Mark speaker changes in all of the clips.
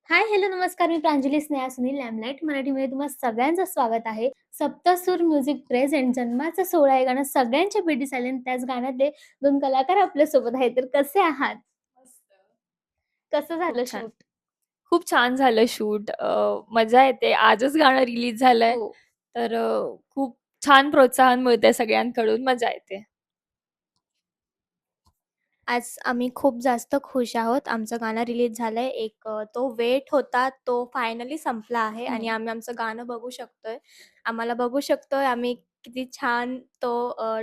Speaker 1: हाय, hello, नमस्कार. मी प्रांजली स्नेहा सुनील. लॅमलाईट मराठीमध्ये तुम्हा सगळ्यांचं स्वागत आहे. सप्तसूर म्युझिक प्रेझेंट जन्माचा सोहळा हे गाणं सगळ्यांच्या भेटीस आले आणि त्याच गाण्यातले 2 कलाकार आपल्यासोबत आहेत. तर कसे आहात?
Speaker 2: मस्त.
Speaker 1: कसं
Speaker 2: खूप
Speaker 1: झालं
Speaker 2: छान.
Speaker 1: शूट?
Speaker 2: खूप छान झालं शूट. मजा येते. आजच गाणं रिलीज झालंय.
Speaker 1: हो.
Speaker 2: तर खूप छान प्रोत्साहन मिळतंय सगळ्यांकडून. मजा येते.
Speaker 3: आज आम्ही खूप जास्त खुश आहोत. आमचं गाणं रिलीज झालंय. तो वेट होता, तो फायनली संपला आहे आणि
Speaker 1: हं,
Speaker 3: आम्ही आमचं गाणं बघू शकतोय. आम्हाला बघू शकतोय आम्ही किती छान तो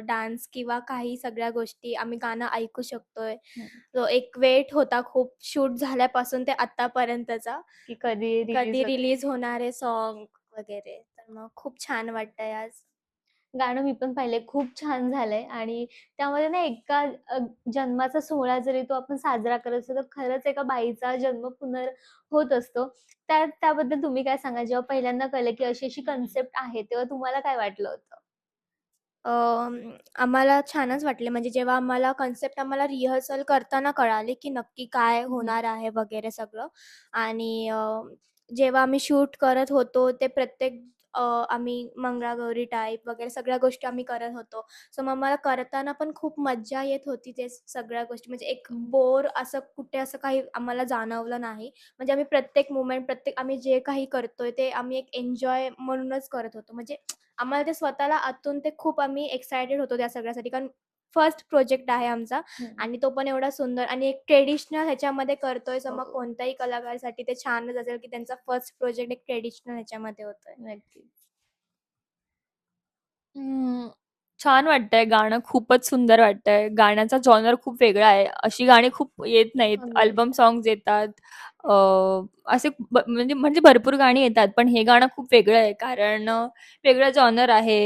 Speaker 3: डान्स किंवा काही सगळ्या गोष्टी आम्ही गाणं ऐकू शकतोय.
Speaker 1: हं.
Speaker 3: तो एक वेट होता खूप शूट झाल्यापासून ते आत्तापर्यंतचा.
Speaker 1: की कधी रिलीज
Speaker 3: कधी
Speaker 1: वगैरे.
Speaker 3: रिलीज होणार आहे सॉन्ग वगैरे. तर मग खूप छान वाटतंय आज.
Speaker 1: गाणं मी पण पाहिलंय. खूप छान झालंय आणि त्यामध्ये ना एका जन्माचा सोहळा जरी तो आपण साजरा करत असतो, तर खरंच एका बाईचा जन्म होत असतो. त्याबद्दल तुम्ही काय सांगाल? जेव्हा पहिल्यांदा कळलं, की अशी-अशी कन्सेप्ट आहे, तेव्हा तुम्हाला काय वाटलं होतं?
Speaker 3: आम्हाला छानच वाटले म्हणजे जेव्हा आम्हाला रिहर्सल करताना कळाले, की नक्की काय
Speaker 1: हं.
Speaker 3: होणार आहे वगैरे सगळं आणि जेव्हा आम्ही शूट करत होतो ते प्रत्येक आम्ही मंगळागौरी टाईप वगैरे सगळ्या गोष्टी आम्ही करत होतो. सो मग मला करताना पण खूप मज्जा येत होती ते सगळ्या गोष्टी म्हणजे एक
Speaker 1: हं.
Speaker 3: बोर असं कुठे असं काही आम्हाला जाणवलं नाही. म्हणजे आम्ही प्रत्येक मोमेंट प्रत्येक आम्ही जे काही करतोय ते आम्ही एक एन्जॉय म्हणूनच करत होतो. म्हणजे आम्हाला ते स्वतःला आतून ते खूप आम्ही एक्सायटेड होतो त्या सगळ्यासाठी. कारण फर्स्ट प्रोजेक्ट आहे आमचा
Speaker 1: हं.
Speaker 3: आणि तो पण एवढा सुंदर आणि एक ट्रेडिशनल ह्याच्यामध्ये करतोय. सो मग
Speaker 1: हो.
Speaker 3: कोणत्याही कलाकारासाठी ते छानच असेल, की त्यांचा फर्स्ट प्रोजेक्ट एक ट्रेडिशनल ह्याच्यामध्ये होतोय.
Speaker 1: नक्कीच.
Speaker 2: अं, छान वाटतंय गाणं. खूपच सुंदर वाटतंय. गाण्याचा जॉनर खूप वेगळा आहे. अशी गाणी खूप येत नाहीत.
Speaker 1: अगदी.
Speaker 2: अल्बम सॉन्ग्स येतात. अ, असे म्हणजे म्हणजे भरपूर गाणी येतात. पण हे गाणं खूप वेगळं आहे. कारण वेगळं जॉनर आहे.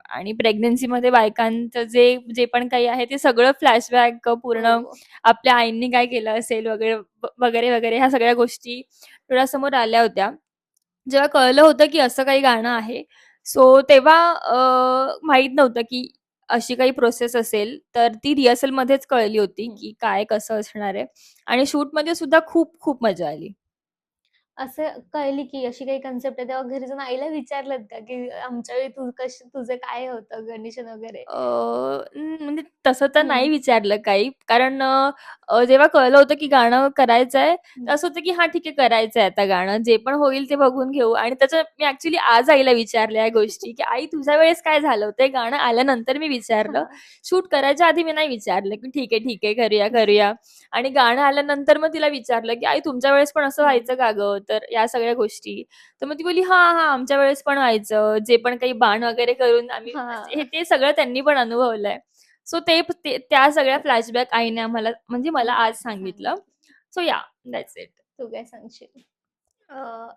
Speaker 2: आणि प्रेग्नन्सीमध्ये बायकांचं जे जे पण काही आहे ते सगळं फ्लॅशबॅक पूर्ण
Speaker 1: हो.
Speaker 2: आपल्या आईंनी काय केलं असेल वगैरे, वगैरे, वगैरे ह्या सगळ्या गोष्टी डोळ्यासमोर आल्या होत्या. जेव्हा कळलं होतं, की असं काही गाणं आहे, सो तेव्हा माहीत नव्हतं, की अशी काही प्रोसेस असेल. तर ती रिहर्सलमध्येच कळली होती,
Speaker 1: हं.
Speaker 2: की काय कसं असणार आहे आणि शूटमध्ये सुद्धा खूप खूप मजा आली.
Speaker 1: असं कळली की अशी काही कन्सेप्ट आहे, तेव्हा घरी जाऊन आईला विचारलत का, की आमच्या वेळी तुझं काय होतं कंडिशन वगैरे?
Speaker 2: म्हणजे तसं तर
Speaker 1: हं,
Speaker 2: नाही विचारलं काही. कारण जेव्हा कळलं होतं की गाणं करायचंय, तर
Speaker 1: हं.
Speaker 2: असं होतं की हां, ठीक आहे करायचंय आता गाणं. जे पण होईल ते बघून घेऊ आणि त्याचं मी ॲक्चुअली आज आईला विचारल्या या गोष्टी, की "आई तुझ्या वेळेस काय झालं होतं?" हे गाणं आल्यानंतर मी विचारलं. शूट करायच्या आधी मी नाही विचारलं, की "ठीक आहे, ठीक आहे, करूया, करूया." आणि गाणं आल्यानंतर मग तिला विचारलं, की "आई तुमच्या वेळेस पण असं
Speaker 1: हं.
Speaker 2: व्हायचं का गं?" तर या सगळ्या गोष्टी. तर मग ती बोलली, "हां, हां, आमच्या वेळेस पण व्हायचं. जे पण काही बाण वगैरे करून आम्ही हे
Speaker 1: हां.
Speaker 2: ते सगळं त्यांनी पण अनुभवलंय." सो ते त्या सगळ्या फ्लॅशबॅक आईने आम्हाला म्हणजे मला आज सांगितलं.
Speaker 1: सांगितलं.
Speaker 2: सो या दॅट्स इट.
Speaker 1: तू काय सांगशील?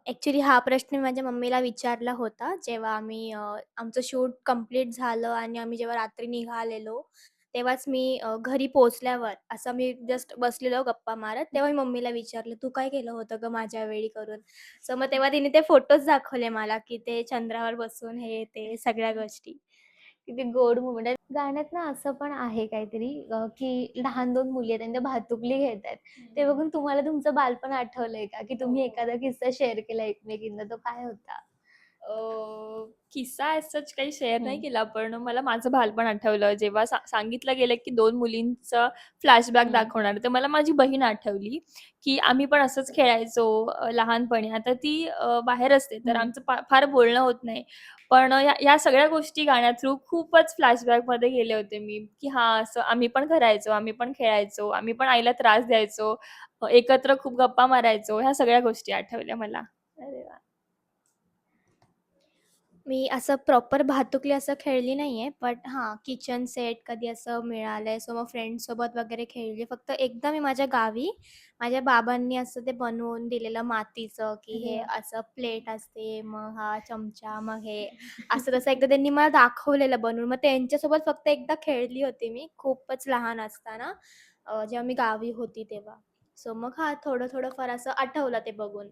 Speaker 3: ॲक्चुअली हा प्रश्न मी माझ्या मम्मीला विचारला होता, जेव्हा आमचं शूट कंप्लीट झालं आणि आम्ही जेव्हा रात्री निघालेलो, तेव्हाच घरी पोहोचल्यावर असं मी जस्ट बसलेलो गप्पा मारत, तेव्हा मी मम्मीला विचारलं, "तू काय केलं होतं गं माझ्या वेळी करून?" सो मग तेव्हा तिने ते फोटोज दाखवले मला, की ते चंद्रावर बसून हे ते सगळ्या गोष्टी.
Speaker 1: किती गोड मोमेंट आहे. गाण्यात ना असं पण आहे काहीतरी की लहान 2 मुली आहेत आणि त्या भातुकली खेळतायत. ते बघून तुम्हाला तुमचं बालपण आठवलंय का? की
Speaker 3: हो,
Speaker 1: तुम्ही
Speaker 3: हो.
Speaker 1: एखादा किस्सा शेअर केला एकमेकींना, तो काय होता?
Speaker 2: किस्सा ॲज सच काही शेअर नाही
Speaker 1: हं,
Speaker 2: केला, पण मला माझं बालपण आठवलं. जेव्हा सांगितलं गेलं, की 2 मुलींचं फ्लॅशबॅक
Speaker 1: हं,
Speaker 2: दाखवणार, तर मला माझी बहीण आठवली, की आम्ही पण असंच खेळायचो लहानपणी. आता ती बाहेर असते, तर
Speaker 1: हं.
Speaker 2: आमचं फार बोलणं होत नाही. पण या सगळ्या गोष्टी गाण्या थ्रू खूपच फ्लॅशबॅकमध्ये गेले होते मी, की हां, असं आम्ही पण करायचो, आम्ही पण खेळायचो, आम्ही पण आईला त्रास द्यायचो, एकत्र खूप गप्पा मारायचो. ह्या सगळ्या गोष्टी आठवल्या मला.
Speaker 1: अरे वाह!
Speaker 3: मी असं प्रॉपर भातुकली असं खेळली नाहीये, बट हां, किचन सेट कधी असं मिळालंय, सो मग फ्रेंड्ससोबत वगैरे खेळली. फक्त एकदा मी माझ्या गावी माझ्या बाबांनी असं ते बनवून दिलेलं मातीचं, की
Speaker 1: अरे
Speaker 3: हे
Speaker 1: वाह!
Speaker 3: असं प्लेट असते, मग हा चमचा, मग हे असं तसं एकदा त्यांनी मला दाखवलेलं बनवून. मग त्यांच्यासोबत फक्त एकदा खेळली होती मी खूपच लहान असताना, जेव्हा मी गावी होती तेव्हा. सो मग हां, थोडं फार असं आठवलं ते बघून.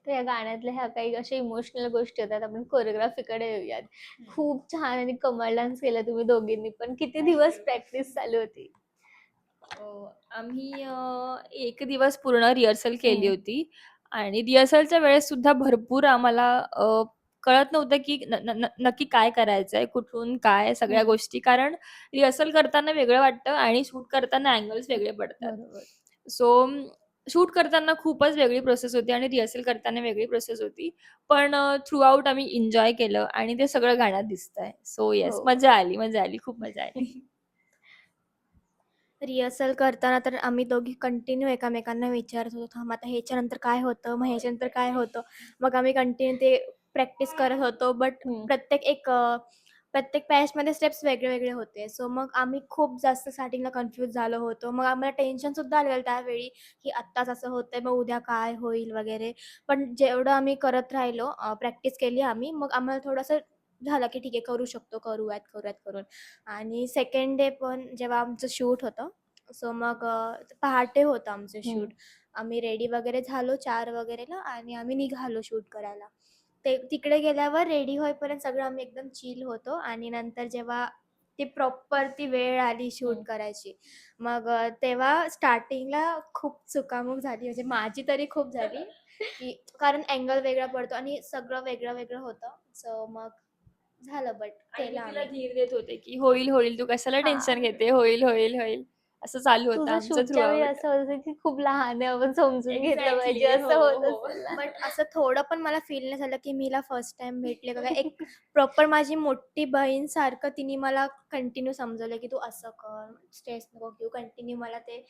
Speaker 1: तर या गाण्यातल्या ह्या काही अशा इमोशनल गोष्टी होतात. आपण कोरिओग्राफीकडे येऊयात. खूप छान आणि कमाल डान्स केला तुम्ही दोघींनी पण. किती दिवस
Speaker 3: थँक
Speaker 1: प्रॅक्टिस चालू होती?
Speaker 2: आम्ही 1 दिवस पूर्ण रिहर्सल केली
Speaker 1: हं.
Speaker 2: होती आणि रिहर्सलच्या वेळेस सुद्धा भरपूर आम्हाला कळत नव्हतं की नक्की काय करायचंय, कुठून काय सगळ्या
Speaker 1: हं.
Speaker 2: गोष्टी. कारण रिहर्सल करताना वेगळं वाटतं आणि शूट करताना अँगल्स वेगळे पडतात.
Speaker 1: बरोबर.
Speaker 2: सो शूट करताना खूपच वेगळी प्रोसेस होती आणि रिहर्सल करताना वेगळी प्रोसेस होती. पण थ्रू आउट आम्ही एन्जॉय केलं आणि ते सगळं गाण्यात दिसतंय. सो येस,
Speaker 1: हो.
Speaker 2: मजा आली, मजा आली. खूप मजा आली.
Speaker 3: रिहर्सल करताना तर आम्ही दोघी कंटिन्यू एकमेकांना विचारत होतो, "थांब आता ह्याच्यानंतर काय होतं? मग ह्याच्यानंतर काय होतं?" मग आम्ही कंटिन्यू ते प्रॅक्टिस करत होतो. बट
Speaker 1: हं.
Speaker 3: प्रत्येक पॅचमध्ये स्टेप्स वेगळे-वेगळे होते. सो मग आम्ही खूप जास्त स्टार्टिंगला कन्फ्यूज झालो होतो. मग आम्हाला टेन्शनसुद्धा आलेलं त्यावेळी, की आत्ताच असं होतंय, मग उद्या काय होईल वगैरे. पण जेवढं आम्ही करत राहिलो, प्रॅक्टिस केली आम्ही, मग आम्हाला थोडंसं झालं, की ठीक आहे करू शकतो, करूयात करून. आणि सेकंड डे पण जेव्हा आमचं शूट होतं, सो मग पहाटे होतं आमचं
Speaker 1: हं.
Speaker 3: शूट. आम्ही रेडी वगैरे झालो 4 वगैरेला आणि आम्ही निघालो शूट करायला. ते तिकडे गेल्यावर रेडी होईपर्यंत सगळं आम्ही एकदम चिल होतो आणि नंतर जेव्हा ती प्रॉपर ती वेळ आली शूट
Speaker 1: हं.
Speaker 3: करायची, मग तेव्हा स्टार्टिंगला खूप चुकामुक झाली. म्हणजे माझी तरी खूप झाली, की कारण अँगल वेगळा पडतो आणि सगळं वेगळं-वेगळं होतं. सो मग झालं बट
Speaker 2: आणि मी
Speaker 3: केलं
Speaker 2: तिला
Speaker 3: आम्ही.
Speaker 2: धीर देत होते, की "होईल, होईल. तू कशाला टेन्शन
Speaker 3: हां.
Speaker 2: घेते? होईल, होईल, होईल." असं चालू होतं
Speaker 1: तुझं
Speaker 2: आमचं
Speaker 1: शूटच्या वेळी
Speaker 2: थ्रूआउट.
Speaker 1: असं होत असेल, की खूप लहान आहे, आपण समजून घेतलं पाहिजे,
Speaker 2: एक्झॅक्टली. हो,
Speaker 1: असं होत
Speaker 2: हो.
Speaker 1: असेल ना?
Speaker 3: बट असं थोडं पण मला फील नाही झालं, की मी हिला फर्स्ट टाईम भेटले का काय. एक प्रॉपर माझी मोठी बहीणसारखं तिने मला कंटिन्यू समजवलं, की "तू असं कर, स्ट्रेस नको घेऊ." कंटिन्यू मला ते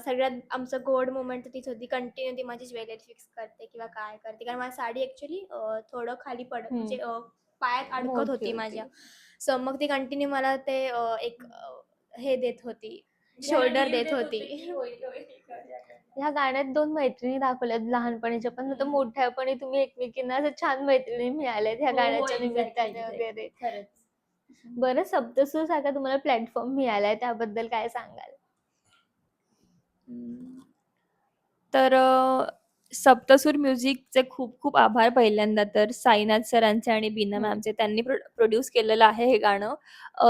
Speaker 3: सगळ्यात आमचं गोड मोमेंट तीच होती. कंटिन्यू ती माझी ज्वेलरी फिक्स करते किंवा काय करते. कारण माझी साडी ॲक्चुअली थोडं खाली पडत
Speaker 1: हं.
Speaker 3: म्हणजे पायात अडकत
Speaker 1: मोठी
Speaker 3: होती
Speaker 1: होती.
Speaker 3: माझ्या. सो मग ती कंटिन्यू मला ते हे देत होती,
Speaker 2: मला
Speaker 3: शोल्डर
Speaker 2: धीर
Speaker 3: देत
Speaker 2: देत होते,
Speaker 3: होती.
Speaker 2: की "होईल, होईल. करूया, करूया."
Speaker 1: ह्या गाण्यात 2 मैत्रिणी दाखवल्यात लहानपणीच्या, पण आता
Speaker 2: हं.
Speaker 1: मोठ्यापणी तुम्ही एकमेकींना असं छान मैत्रिणी मिळाल्यात ह्या
Speaker 2: हो, हो.
Speaker 1: गाण्याच्या
Speaker 2: एक्झॅक्टली,
Speaker 1: निमित्ताने
Speaker 2: एक्झॅक्टली.
Speaker 1: वगैरे.
Speaker 2: खरंच.
Speaker 1: बरं सप्तसूर सारखा तुम्हाला प्लॅटफॉर्म मिळालाय त्याबद्दल काय सांगाल?
Speaker 2: हं. तर सप्तसूर म्युझिकचे खूप खूप आभार पहिल्यांदा तर साईनाथ सरांचे आणि बीना
Speaker 1: हं.
Speaker 2: मॅमचे. त्यांनी प्रोड्यूस केलेलं आहे हे गाणं.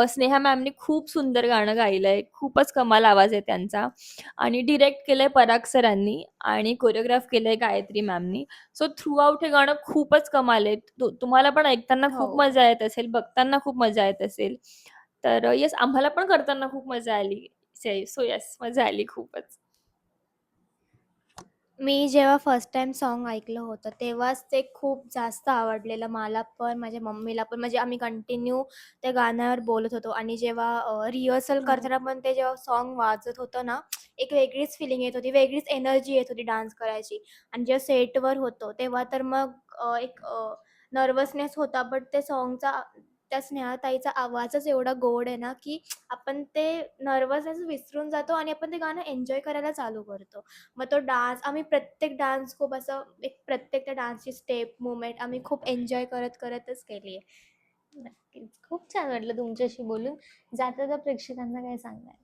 Speaker 2: स्नेहा मॅमनी खूप सुंदर गाणं गायलंय. खूपच कमाल आवाज आहे त्यांचा आणि डिरेक्ट केलंय पराग सरांनी आणि कोरिओग्राफ केलंय गायत्री मॅमनी. सो थ्रू आउट हे गाणं खूपच कमाल आहे. तुम्हाला पण ऐकताना
Speaker 1: हो.
Speaker 2: खूप मजा येत असेल, बघताना खूप मजा येत असेल. तर येस आम्हाला पण करताना खूप मजा आली. सो येस मजा आली खूपच.
Speaker 3: मी जेव्हा फर्स्ट टाईम सॉन्ग ऐकलं होतं, तेव्हाच ते खूप जास्त आवडलेलं मला पण, माझ्या मम्मीला पण. म्हणजे आम्ही कंटिन्यू त्या गाण्यावर बोलत होतो आणि जेव्हा रिहर्सल
Speaker 1: हं.
Speaker 3: करताना पण ते जेव्हा सॉन्ग वाजत होतं ना, एक वेगळीच फिलिंग येत होती, वेगळीच एनर्जी येत होती डान्स करायची. आणि जेव्हा सेटवर होतो, तेव्हा तर मग एक नर्वसनेस होता, बट ते सॉन्गचा त्या स्नेहाताईचा आवाजच एवढा गोड आहे ना, की आपण ते नर्वसनेस विसरून जातो आणि आपण ते गाणं एन्जॉय करायला चालू करतो. मग तो डान्स आम्ही प्रत्येक डान्स खूप असं एक प्रत्येक त्या डान्सची स्टेप, मूव्हमेंट आम्ही खूप एन्जॉय करतच केली आहे.
Speaker 1: नक्कीच. खूप छान वाटलं तुमच्याशी बोलून. जाता-जाता प्रेक्षकांना काय सांगाल?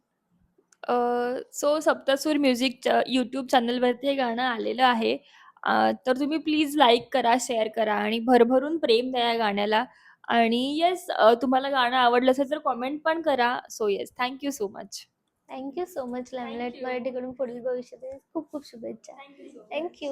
Speaker 2: सो सप्तसूर म्युझिकच्या यूट्यूब चॅनलवरती हे गाणं आलेलं आहे. तर तुम्ही प्लीज लाईक करा, शेअर करा आणि भरभरून प्रेम द्या या गाण्याला आणि येस तुम्हाला गाणं आवडलं असेल तर कमेंट पण करा. So yes thank you so much.
Speaker 1: Thank so much.
Speaker 2: Thank
Speaker 1: लॅमलेट
Speaker 2: यू.
Speaker 1: मराठीकडून पुढील भविष्यात खूप खूप शुभेच्छा.
Speaker 2: Thank you so much.
Speaker 1: Thank